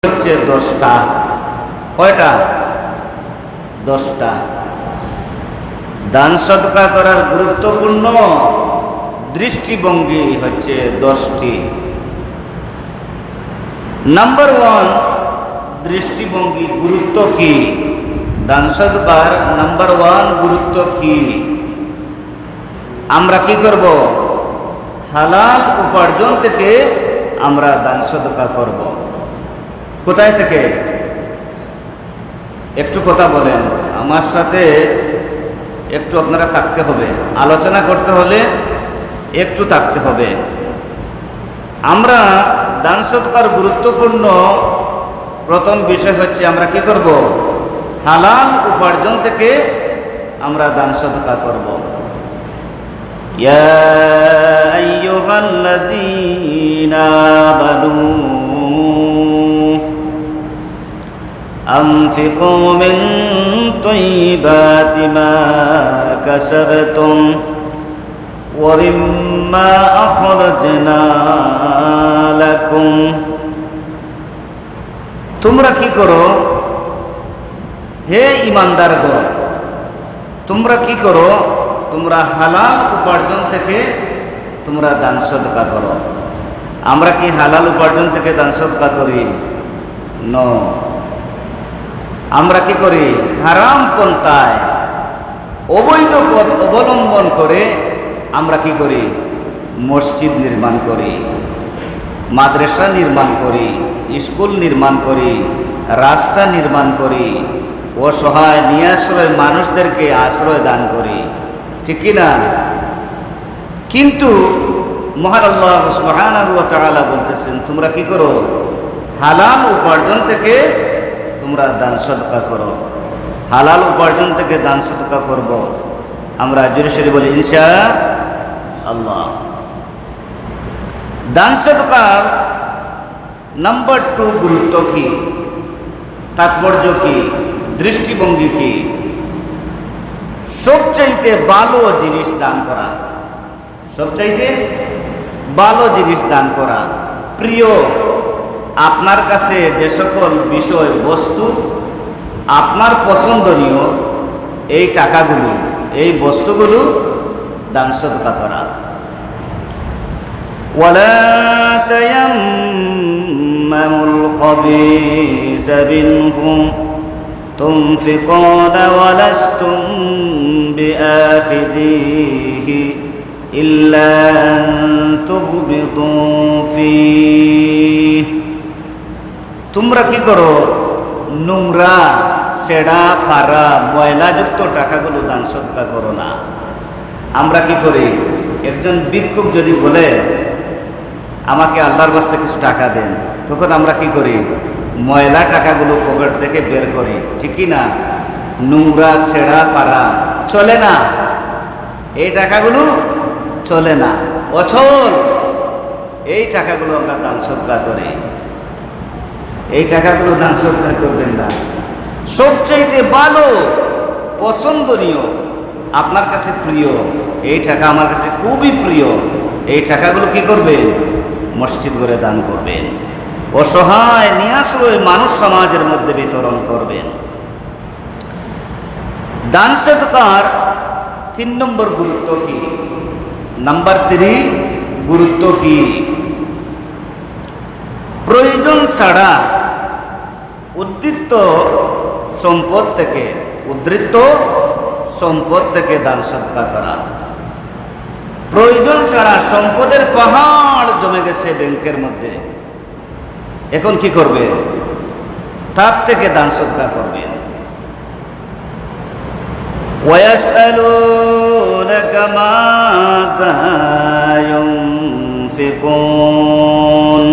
হচ্ছে 10টা। কয়টা? 10টা। দান সদকা করার গুরুত্বপূর্ণ দৃষ্টিভঙ্গি হচ্ছে 10টি। নাম্বার 1 দৃষ্টিভঙ্গি গুরুত্ব কি? দান সদকার নাম্বার 1 গুরুত্ব কি? আমরা কি করব? হালাল উপার্জন থেকে আমরা দান সদকা করব। কোথায় থেকে? একটু কথা বলেন, আমার সাথে একটু আপনারা থাকতে হবে, আলোচনা করতে হলে একটু থাকতে হবে। আমরা দান সদকার গুরুত্বপূর্ণ প্রথম বিষয় হচ্ছে আমরা কি করব? হালাল উপার্জন থেকে আমরা দান সদকা করব। ইয়া আইয়ুহাল্লাযীনা আমানু আনফিকু মিন তাইয়্যিবাতি মা কাসাবতুম ওয়া মিম্মা আখরাজনা লাকুম। তোমরা কি করো হে ঈমানদারগণ? তোমরা কি করো? তোমরা হালাল উপার্জন থেকে তোমরা দান সদকা করো। আমরা কি হালাল উপার্জন থেকে দান সদকা করি? নো। আমরা কি করি? হারাম পন্থায় অবৈধ পথ অবলম্বন করে আমরা কি করি? মসজিদ নির্মাণ করি, মাদ্রাসা নির্মাণ করি, স্কুল নির্মাণ করি, রাস্তা নির্মাণ করি, অসহায় নিরাশ্রয় মানুষদেরকে আশ্রয় দান করি, ঠিক কি না? কিন্তু মহান আল্লাহ সুবহানাহু ওয়া তাআলা বলতেছেন তোমরা কি করো? হালাল উপার্জন থেকে তোমরা দান সদকা করো। হালাল উপার্জন থেকে দান সদকা করব। আমরা জোরে সোরে বলি ইনশাআল্লাহ। দান সদকার নাম্বার 2 গুরুত্ব কি? তাৎপর্য কি? দৃষ্টিভঙ্গি কি? সবচাইতে ভালো জিনিস দান করা, সবচাইতে ভালো জিনিস দান করা। প্রিয়, আপনার কাছে যে সকল বিষয় বস্তু আপনার পছন্দনীয়, এই টাকাগুলো, এই বস্তুগুলো দান সদকা করা। ওয়ালা তায়াম্মামুল খাবিসা মিনহু তুনফিকুনা ওয়া লাস্তুম বিআখিযিহি ইল্লা আন তুগমিদু ফীহি। তোমরা কি করো? নোংরা, ছেঁড়া ফাড়া, ময়লাযুক্ত টাকাগুলো দান সদকা করো না। আমরা কি করি? একজন ভিক্ষুক যদি বলে আমাকে আল্লাহর রাস্তে কিছু টাকা দেন, তখন আমরা কি করি? ময়লা টাকাগুলো পকেট থেকে বের করি, ঠিক কি না? নোংরা, ছেঁড়া ফাড়া চলে না, এই টাকাগুলো চলে না, অচল। এই টাকাগুলো আমরা দান সদকা করি। এই টাকাগুলো দান সদকা করবেন না। সবচাইতে ভালো, পছন্দনীয়, আপনার কাছে প্রিয়, এই টাকা আমার কাছে খুবই প্রিয়, এই টাকাগুলো কি করবেন? মসজিদ করে দান করবেন, অসহায় নিরাশ্রয় মানুষ সমাজের মধ্যে বিতরণ করবেন। দান সদকার 3 নম্বর গুরুত্ব কি? নাম্বার 3 গুরুত্ব কি? প্রয়োজন ছাড়া উদ্ধৃত সম্পদ থেকে দান সদকা করা। প্রয়োজন ছাড়া সম্পদের পাহাড় জমে গেছে ব্যাংকের মধ্যে, এখন কি করবে? তার থেকে দান সদকা করবেন। ওয়ায়াসআলুনাকা মাযা ইউনফিকুন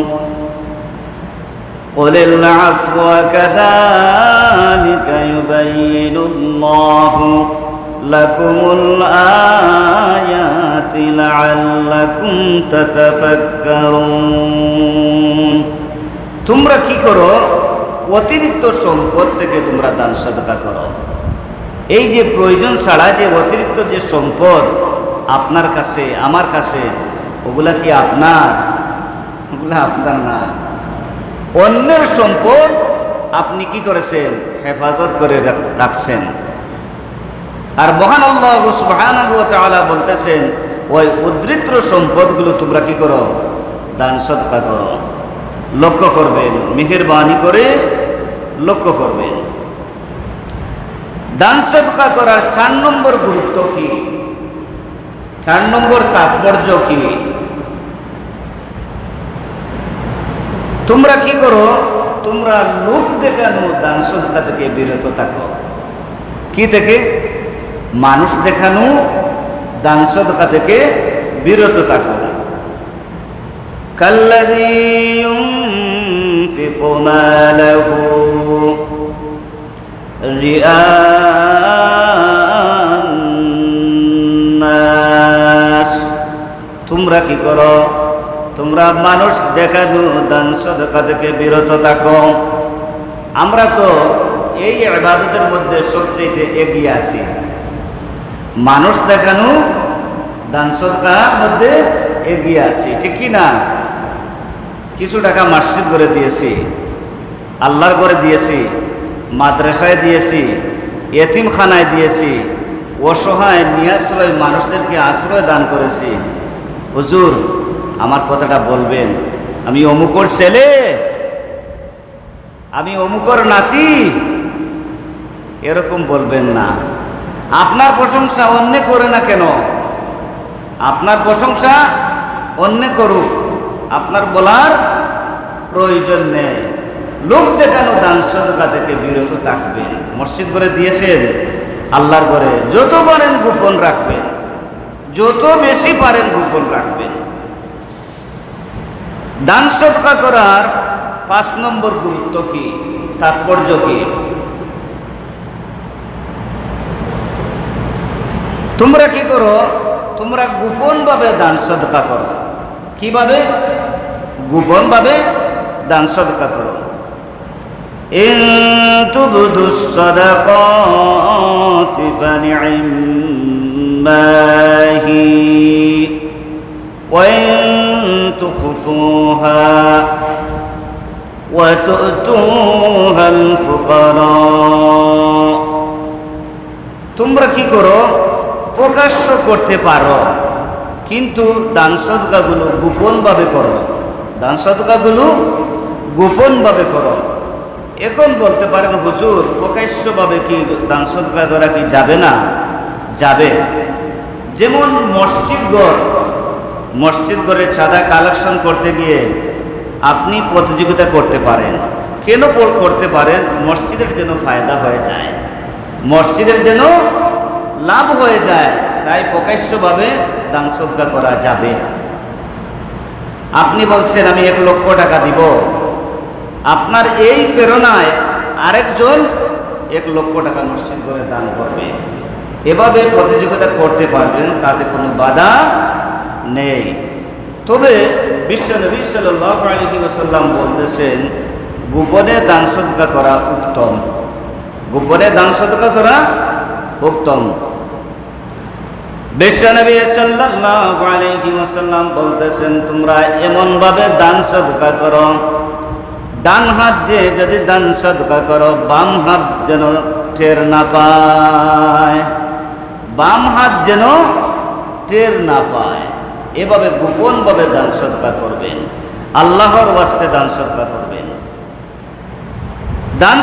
قل العفو كذلك يبين الله لكم الآيات لعلكم تتفكرون। তোমরা কি করো? অতিরিক্ত সম্পদ থেকে তোমরা দান সদকা করো। এই যে প্রয়োজন ছাড়া যে অতিরিক্ত যে সম্পদ আপনার কাছে, আমার কাছে, ওগুলা কি আপনার? ওগুলা আপনার না। অন্যের সম্পদ আপনি কি করেছেন? হেফাজত করে রাখছেন। আর মহান আল্লাহ সুবহানাহু ওয়া তাআলা বলতেছেন, ওই উদ্ধৃত সম্পদগুলো তোমরা কি করো? দান সদকা করো। লক্ষ্য করবেন, মেহেরবানি করে লক্ষ্য করবেন। দান সদকা করার 4 নম্বর গুরুত্ব কি? 4 নম্বর তাৎপর্য কি? তোমরা কি করো? তোমরা লোক দেখানো দান সদকা থেকে বিরত থাকো। কি থেকে? মানুষ দেখানো দান সদকা থেকে বিরত থাকো। কাল্লাযী ইউনফিকু মালাহু রিআআন নাস। তোমরা কি করো? তোমরা মানুষ দেখানো দান সদকা থেকে বিরত থাকো। আমরা তো এই ইবাদতের মধ্যে সবচেয়ে এগিয়ে আছি। মানুষ দেখানো দান সদকার মধ্যে এগিয়ে আছি, ঠিক কি না? কিছু টাকা মসজিদ করে দিয়েছি, আল্লাহর করে দিয়েছি, মাদ্রাসায় দিয়েছি, এতিমখানায় দিয়েছি, অসহায় নিরাশ্রয় মানুষদেরকে আশ্রয় দান করেছি। হুজুর, আমার কথাটা বলবেন, আমি অমুকর ছেলে, আমি অমুকর নাতি, এরকম বলবেন না। আপনার প্রশংসা অন্য করে না কেন? আপনার প্রশংসা অন্য করুক, আপনার বলার প্রয়োজন নেই। লোক দেখানো দান সদকা থেকে বিরত থাকবেন। মসজিদ করে দিয়েছেন, আল্লাহর ঘরে যত পারেন গোপন রাখবেন, যত বেশি পারেন গোপন রাখবেন। দান সদকা করার 5 নম্বর গুরুত্ব কি, তাৎপর্য কি? তোমরা কি করো? তোমরা গোপন ভাবে দান সদকা করো। কিভাবে? গোপন ভাবে দান সদকা করো। ইন তুবদুস সাদাকাতি ফানি'মাহি ওয়া ইন তুখফুহা ওয়া তু'তুহাল ফুকারা। তোমরা কি করো? প্রকাশ্য করতে পারো, কিন্তু দান সদকাগুলো গোপন ভাবে করো। দান সদকাগুলো গোপন ভাবে করো। এখন বলতে পারেন, হুজুর, প্রকাশ্য ভাবে কি দান সদকা করা কি যাবে না? যাবে। যেমন মসজিদ ঘরে চাঁদা কালেকশন করতে গিয়ে আপনি প্রতিযোগিতা করতে পারেন। কেন করতে পারেন? মসজিদের যেন ফায়দা হয়ে যায়, মসজিদের যেন লাভ হয়ে যায়, তাই প্রকাশ্যভাবে দান সদকা করা যাবে। আপনি বলছেন আমি 1 লক্ষ টাকা দিব, আপনার এই প্রেরণায় আরেকজন 1 লক্ষ টাকা মসজিদ করে দান করবে। এভাবে প্রতিযোগিতা করতে পারবেন, তাতে কোনো বাধা নেই। তবে বিশ্বনবী সাল্লাল্লাহু আলাইহি ওয়াসাল্লাম বলতেছেন, গোপনে দান সদকা করা উত্তম। গোপনে দান সদকা করা উত্তম। বিশ্বনবী সাল্লাল্লাহু আলাইহি ওয়াসাল্লাম বলতেছেন, তোমরা এমন ভাবে দান সদকা করো, ডান হাত দিয়ে যদি দান সদকা করো, বাম হাত যেন টের না পায়, বাম হাত যেন টের না পায়। এভাবে গোপন ভাবে দান সদকা করবেন, আল্লাহর ওয়াস্তে দান সদকা করবেন। দান